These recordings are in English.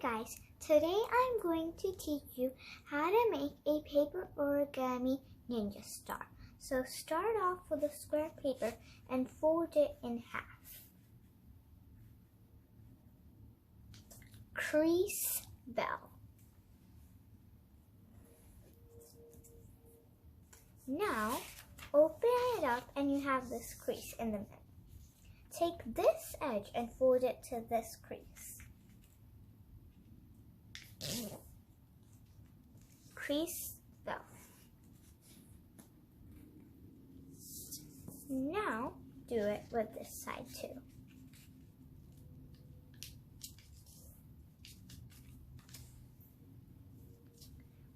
Hi guys, today I'm going to teach you how to make a paper origami ninja star. So start off with a square paper and fold it in half. Crease bell. Now open it up and you have this crease in the middle. Take this edge and fold it to this crease. Crease bell. Now do it with this side too.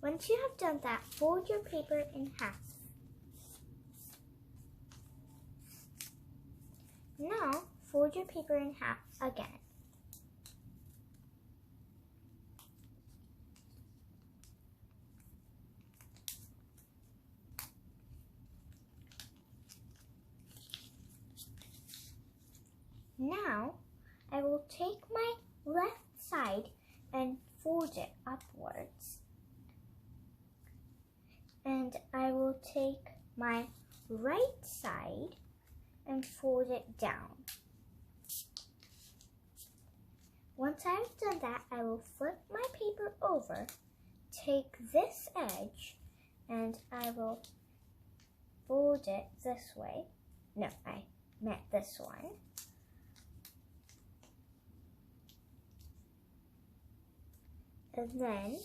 Once you have done that, fold your paper in half. Now fold your paper in half again. Now, I will take my left side and fold it upwards. And I will take my right side and fold it down. Once I've done that, I will flip my paper over, take this edge, and I will fold it this way. No, I meant this one. And then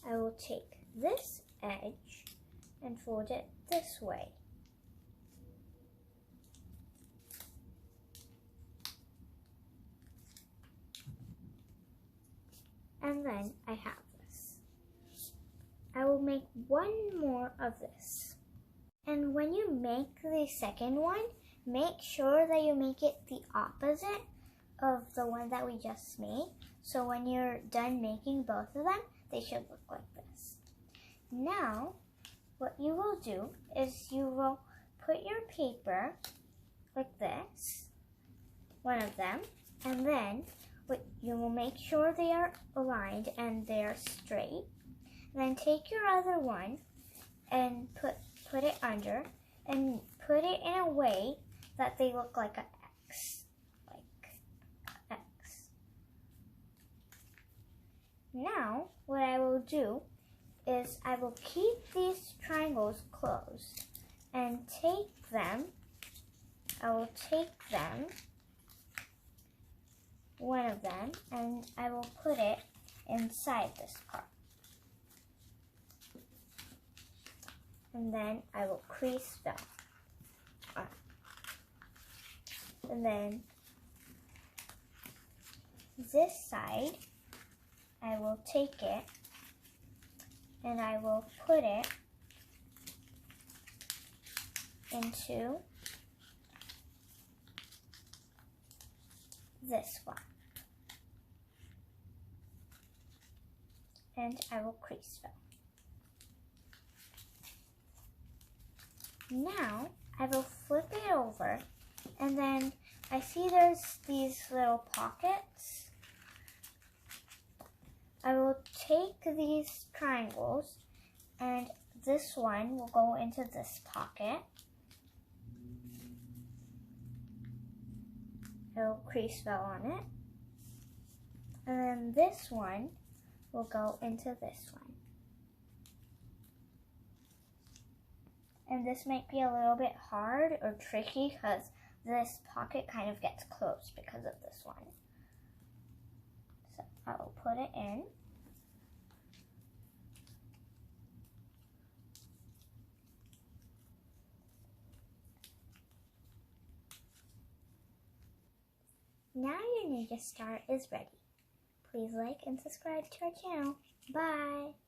I will take this edge and fold it this way. And then I have this. I will make one more of this. And when you make the second one, make sure that you make it the opposite of the one that we just made. So when you're done making both of them, they should look like this. Now, what you will do is you will put your paper like this, one of them, and then you will make sure they are aligned and they are straight. Then take your other one and put it under and put it in a way that they look like an X. Now, what I will do is I will keep these triangles closed and one of them, and I will put it inside this part. And then I will crease them. And then this side, I will take it and I will put it into this one. And I will crease them. Now I will flip it over and then I see there's these little pockets. I will take these triangles and this one will go into this pocket. I will crease bell on it. And then this one will go into this one. And this might be a little bit hard or tricky because this pocket kind of gets closed because of this one. So I will put it in. Now your Ninja Star is ready. Please like and subscribe to our channel. Bye!